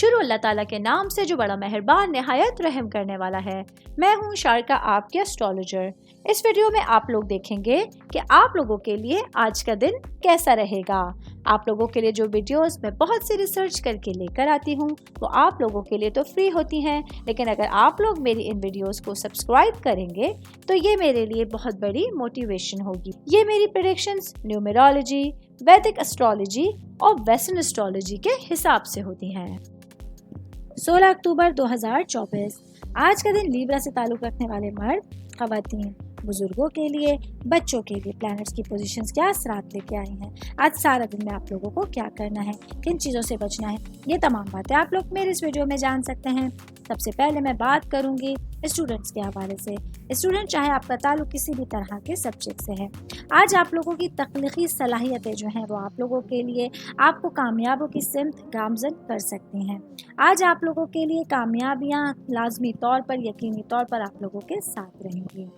शुरू अल्लाह ताला के नाम से जो बड़ा मेहरबान निहायत रहम करने वाला है। मैं हूँ शारका, आपके एस्ट्रोलॉजर। इस वीडियो में आप लोग देखेंगे कि आप लोगों के लिए आज का दिन कैसा रहेगा। आप लोगों के लिए जो वीडियोस मैं बहुत सी रिसर्च करके लेकर आती हूँ वो आप लोगों के लिए तो फ्री होती हैं, लेकिन अगर आप लोग मेरी इन वीडियोस को सब्सक्राइब करेंगे तो ये मेरे लिए बहुत बड़ी मोटिवेशन होगी। ये मेरी प्रेडिक्शंस न्यूमेरोलॉजी, वैदिक एस्ट्रोलॉजी और वेस्टर्न एस्ट्रोलॉजी के हिसाब से होती हैं। 16 अक्टूबर 2024 आज का दिन लीब्रा से ताल्लुक़ रखने वाले मर्द, ख़वातीन, बुजुर्गों के लिए, बच्चों के लिए प्लैनेट्स की पोजीशंस क्या असरात लेके आई हैं। आज सारा दिन में आप लोगों को क्या करना है, किन चीज़ों से बचना है, ये तमाम बातें आप लोग मेरे इस वीडियो में जान सकते हैं। सबसे पहले मैं बात करूंगी स्टूडेंट्स के हवाले से। स्टूडेंट चाहे आपका ताल्लुक किसी भी तरह के सब्जेक्ट से है, आज आप लोगों की तख्लीकी सलाहियतें जो हैं वो आप लोगों के लिए आपको कामयाबों की सिमत गामजन कर सकती हैं। आज आप लोगों के लिए कामयाबियाँ लाजमी तौर पर, यकीनी तौर पर आप लोगों के साथ रहेंगी।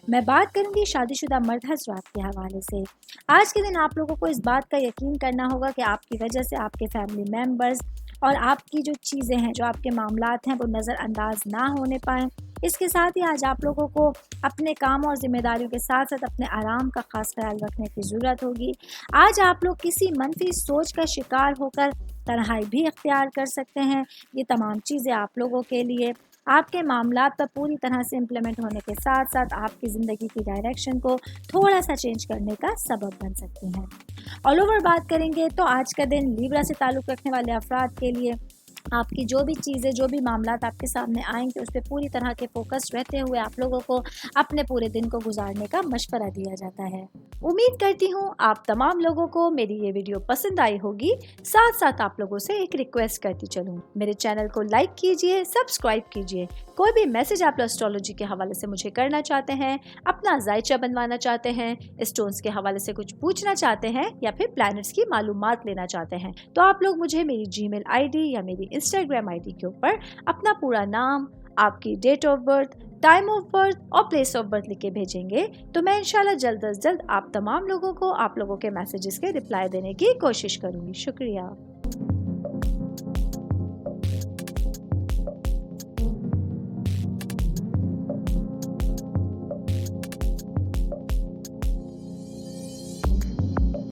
मैं बात करूंगी शादीशुदा मर्द हज़रात के हवाले से। आज के दिन आप लोगों को इस बात का यकीन करना होगा कि आपकी वजह से आपके फैमिली मेम्बर्स और आपकी जो चीज़ें हैं, जो आपके मामलात हैं, वो नज़रअंदाज ना होने पाएँ। इसके साथ ही आज आप लोगों को अपने काम और जिम्मेदारियों के साथ साथ अपने आराम का ख़ास ख्याल रखने की ज़रूरत होगी। आज आप लोग किसी मनफी सोच का शिकार होकर तन्हाई भी इख्तियार कर सकते हैं। ये तमाम चीज़ें आप लोगों के लिए आपके मामलात पर पूरी तरह से इम्प्लीमेंट होने के साथ साथ आपकी ज़िंदगी की डायरेक्शन को थोड़ा सा चेंज करने का सबब बन सकती हैं। ऑल ओवर बात करेंगे तो आज का दिन लीब्रा से ताल्लुक़ रखने वाले अफराद के लिए आपकी जो भी चीज़ें, जो भी मामलात आपके सामने आएंगे उस पर पूरी तरह के फोकस रहते हुए आप लोगों को अपने पूरे दिन को गुजारने का मशवरा दिया जाता है। उम्मीद करती हूँ आप तमाम लोगों को मेरी ये वीडियो पसंद आई होगी। साथ साथ आप लोगों से एक रिक्वेस्ट करती चलूँ, मेरे चैनल को लाइक कीजिए, सब्सक्राइब कीजिए। कोई भी मैसेज आप एस्ट्रोलॉजी के हवाले से मुझे करना चाहते हैं, अपना जायचा बनवाना चाहते हैं, स्टोन्स के हवाले से कुछ पूछना चाहते हैं या फिर प्लैनेट्स की मालूमात लेना चाहते हैं, तो आप लोग मुझे मेरी जीमेल आईडी या मेरी इंस्टाग्राम आईडी के ऊपर अपना पूरा नाम, आपकी date of birth, time of birth और प्लेस ऑफ बर्थ लिख के भेजेंगे तो मैं इंशाल्लाह जल्द अज जल्द आप तमाम लोगों को आप लोगों के मैसेजेस के रिप्लाई देने की कोशिश करूँगी। शुक्रिया।